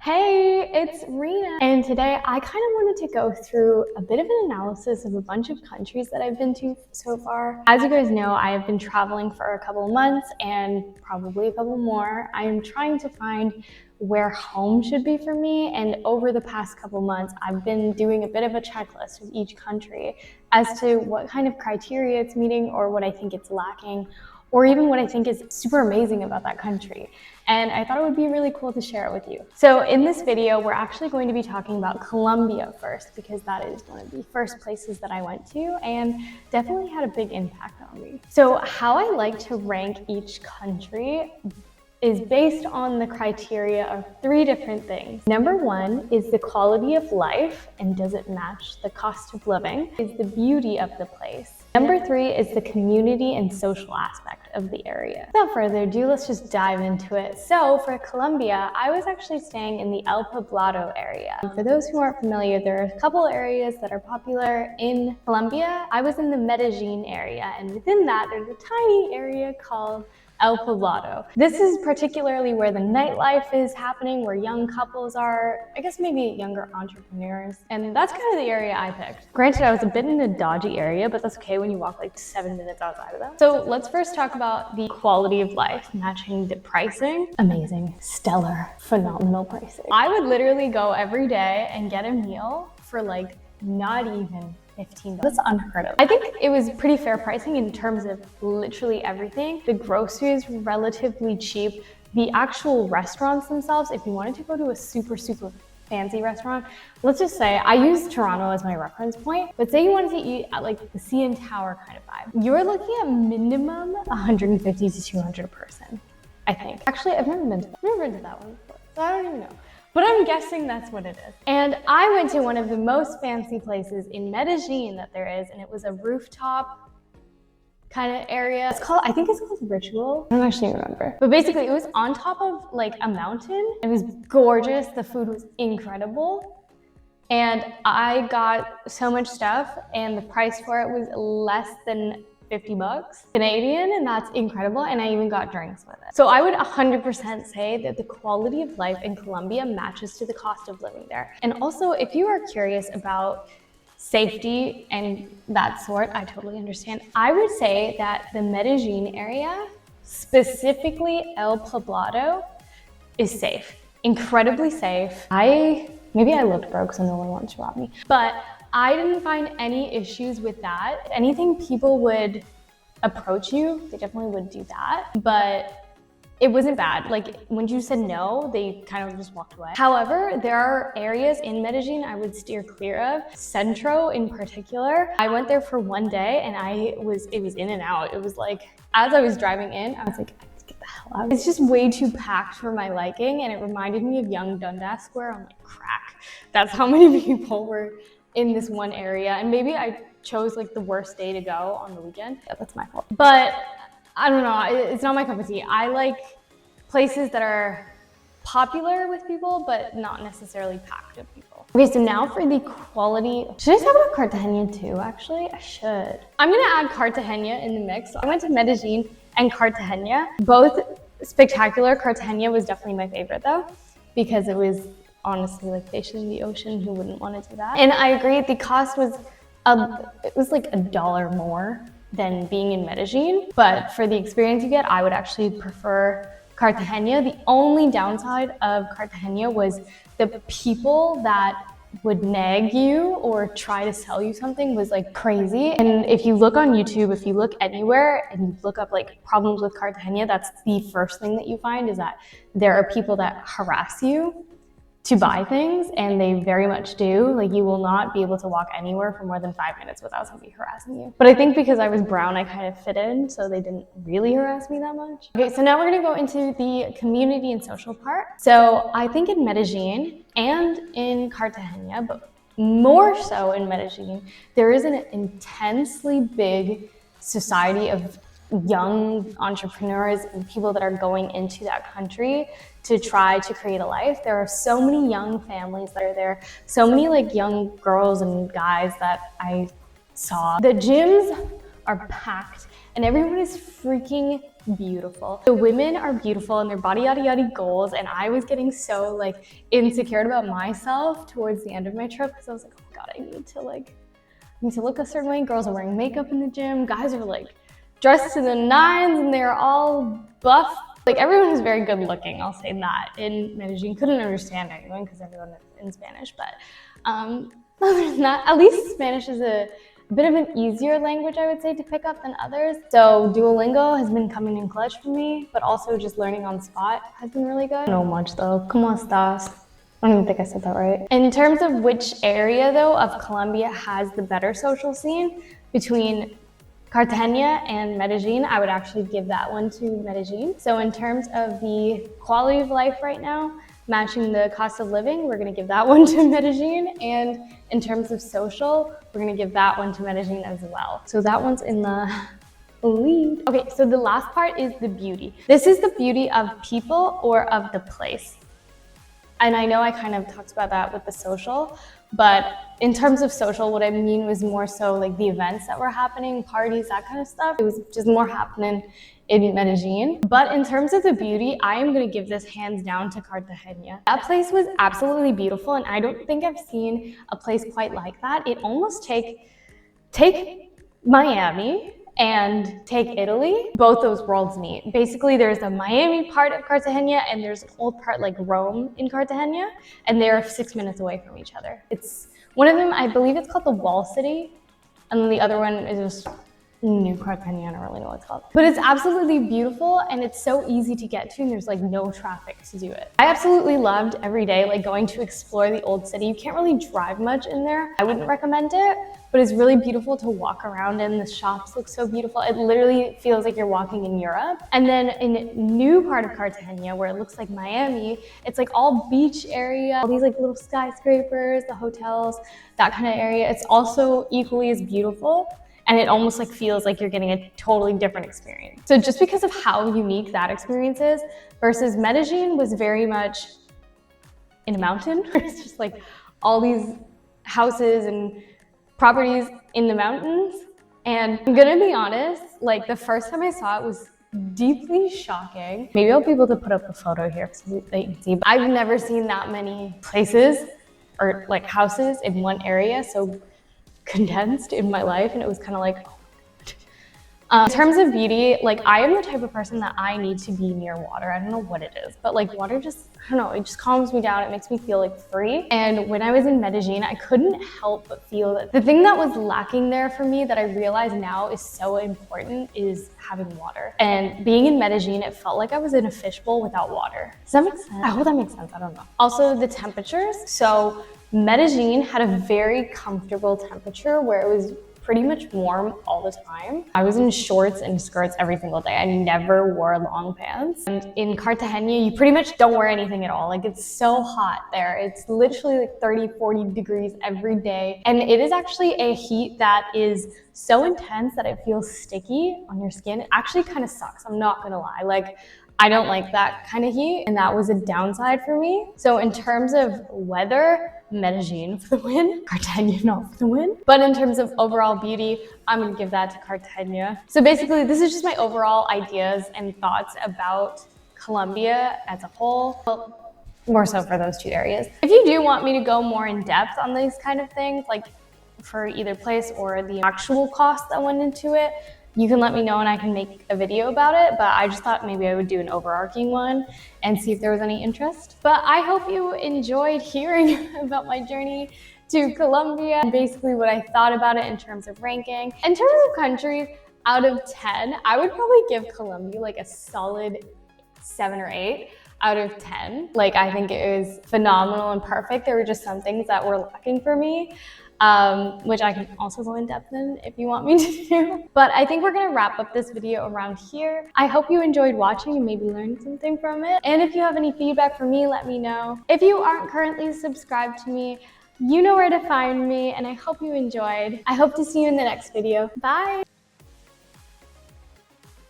Hey, it's Rena, and today I kind of wanted to go through a bit of an analysis of a bunch of countries that I've been to so far. As you guys know, I have been traveling for a couple of months and probably a couple more. I'm trying to find where home should be for me, and over the past couple months, I've been doing a bit of a checklist with each country as to what kind of criteria it's meeting or what I think it's lacking, or even what I think is super amazing about that country. And I thought it would be really cool to share it with you. So in this video, we're actually going to be talking about Colombia first, because that is one of the first places that I went to and definitely had a big impact on me. So how I like to rank each country is based on the criteria of three different things. Number one is the quality of life, and does it match the cost of living? Is the beauty of the place? Number three is the community and social aspect of the area. Without further ado, let's just dive into it. So for Colombia, I was actually staying in the El Poblado area. For those who aren't familiar, there are a couple areas that are popular in Colombia. I was in the Medellin area, and within that, there's a tiny area called El Poblado. This is particularly where the nightlife is happening, where young couples are, I guess maybe younger entrepreneurs. And that's kind of the area I picked. Granted, I was a bit in a dodgy area, but that's okay when you walk like 7 minutes outside of that. So let's first talk about the quality of life, matching the pricing. Amazing, stellar, phenomenal pricing. I would literally go every day and get a meal for like not even $15. That's unheard of. I think it was pretty fair pricing in terms of literally everything. The groceries were relatively cheap. The actual restaurants themselves, if you wanted to go to a super fancy restaurant, let's just say, I use Toronto as my reference point, but say you wanted to eat at like the CN Tower kind of vibe, you're looking at minimum 150 to 200 a person, I think. Actually, I've never been to that one before, so I don't even know. But I'm guessing that's what it is. And I went to one of the most fancy places in Medellin that there is, and it was a rooftop kind of area. I think it's called Ritual. I don't actually remember. But basically it was on top of like a mountain. It was gorgeous. The food was incredible. And I got so much stuff, and the price for it was less than $50 Canadian, and that's incredible. And I even got drinks with it. So I would 100% say that the quality of life in Colombia matches to the cost of living there. And also, if you are curious about safety and that sort, I totally understand. I would say that the Medellin area, specifically El Poblado, is safe, incredibly safe. Maybe I looked broke, so no one wanted to rob me, but I didn't find any issues with that. Anything people would approach you, they definitely would do that, but it wasn't bad. Like when you said no, they kind of just walked away. However, there are areas in Medellin I would steer clear of. Centro in particular. I went there for one day and it was in and out. It was like, as I was driving in, I was like, I need to get the hell out. It's just way too packed for my liking, and it reminded me of Young Dundas Square on like crack. That's how many people were in this one area, and maybe I chose like the worst day to go on the weekend. Yeah, that's my fault. But I don't know, it's not my cup of tea. I like places that are popular with people, but not necessarily packed with people. Okay, so now for the quality. Should I talk about Cartagena too, actually? I should. I'm gonna add Cartagena in the mix. I went to Medellin and Cartagena, both spectacular. Cartagena was definitely my favorite though, because it was honestly like fish in the ocean. Who wouldn't want to do that? And I agree, the cost was it was like $1 more than being in Medellin, but for the experience you get, I would actually prefer Cartagena. The only downside of Cartagena was the people that would nag you or try to sell you something was like crazy. And if you look on YouTube, if you look anywhere and you look up like problems with Cartagena, that's the first thing that you find, is that there are people that harass you to buy things, and they very much do. Like, you will not be able to walk anywhere for more than 5 minutes without somebody harassing you. But I think because I was brown, I kind of fit in, so they didn't really harass me that much. Okay, so now we're gonna go into the community and social part. So I think in Medellin and in Cartagena, but more so in Medellin, there is an intensely big society of young entrepreneurs and people that are going into that country to try to create a life. There are so many young families that are there, so many like young girls and guys that I saw. The gyms are packed and everyone is freaking beautiful. The women are beautiful and their body yada yada goals, and I was getting so like insecure about myself towards the end of my trip because I was like, oh my god, I need to look a certain way. Girls are wearing makeup in the gym, guys are like dressed to the nines and they're all buff. Like everyone was very good looking, I'll say that. In Medellin, couldn't understand anyone because everyone is in Spanish, but other than that, at least Spanish is a bit of an easier language, I would say, to pick up than others. So Duolingo has been coming in clutch for me, but also just learning on spot has been really good. I don't know much though. ¿Cómo estás? I don't even think I said that right. In terms of which area though of Colombia has the better social scene between Cartagena and Medellin, I would actually give that one to Medellin. So in terms of the quality of life right now, matching the cost of living, we're gonna give that one to Medellin. And in terms of social, we're gonna give that one to Medellin as well. So that one's in the lead. Okay, so the last part is the beauty. This is the beauty of people or of the place. And I know I kind of talked about that with the social, but in terms of social, what I mean was more so like the events that were happening, parties, that kind of stuff. It was just more happening in Medellin. But in terms of the beauty, I am gonna give this hands down to Cartagena. That place was absolutely beautiful, and I don't think I've seen a place quite like that. It almost take Miami and take Italy, both those worlds meet. Basically, there's a Miami part of Cartagena and there's an old part like Rome in Cartagena, and they're 6 minutes away from each other. It's one of them, I believe it's called the Wall City, and then the other one is just New Cartagena, I don't really know what it's called. But it's absolutely beautiful and it's so easy to get to, and there's like no traffic to do it. I absolutely loved every day like going to explore the old city. You can't really drive much in there. I wouldn't recommend it, but it's really beautiful to walk around in. The shops look so beautiful. It literally feels like you're walking in Europe. And then in new part of Cartagena, where it looks like Miami, it's like all beach area, all these like little skyscrapers, the hotels, that kind of area. It's also equally as beautiful. And it almost like feels like you're getting a totally different experience. So just because of how unique that experience is, versus Medellin was very much in a mountain. It's just like all these houses and properties in the mountains. And I'm gonna be honest, like the first time I saw it was deeply shocking. Maybe I'll be able to put up a photo here so that you can see. But I've never seen that many places or like houses in one area so condensed in my life, and it was kind of like, in terms of beauty, like I am the type of person that I need to be near water. I don't know what it is, but like water just, I don't know, it just calms me down. It makes me feel like free. And when I was in Medellin, I couldn't help but feel that the thing that was lacking there for me that I realize now is so important is having water. And being in Medellin, it felt like I was in a fishbowl without water. Does that make sense? I hope that makes sense, I don't know. Also the temperatures. So Medellin had a very comfortable temperature where it was pretty much warm all the time. I was in shorts and skirts every single day. I never wore long pants. And in Cartagena, you pretty much don't wear anything at all. Like it's so hot there. It's literally like 30, 40 degrees every day. And it is actually a heat that is so intense that it feels sticky on your skin. It actually kind of sucks, I'm not gonna lie. Like, I don't like that kind of heat, and that was a downside for me. So in terms of weather, Medellin for the win, Cartagena not for the win. But in terms of overall beauty, I'm gonna give that to Cartagena. So basically, this is just my overall ideas and thoughts about Colombia as a whole. Well, more so for those two areas. If you do want me to go more in depth on these kind of things, like for either place or the actual cost that went into it, you can let me know and I can make a video about it, but I just thought maybe I would do an overarching one and see if there was any interest. But I hope you enjoyed hearing about my journey to Colombia and basically what I thought about it in terms of ranking. In terms of countries, out of 10, I would probably give Colombia like a solid 7 or 8 out of 10. Like I think it was phenomenal and perfect. There were just some things that were lacking for me. Which I can also go in depth in if you want me to do. But I think we're gonna wrap up this video around here. I hope you enjoyed watching and maybe learned something from it. And if you have any feedback for me, let me know. If you aren't currently subscribed to me, you know where to find me, and I hope you enjoyed. I hope to see you in the next video. Bye.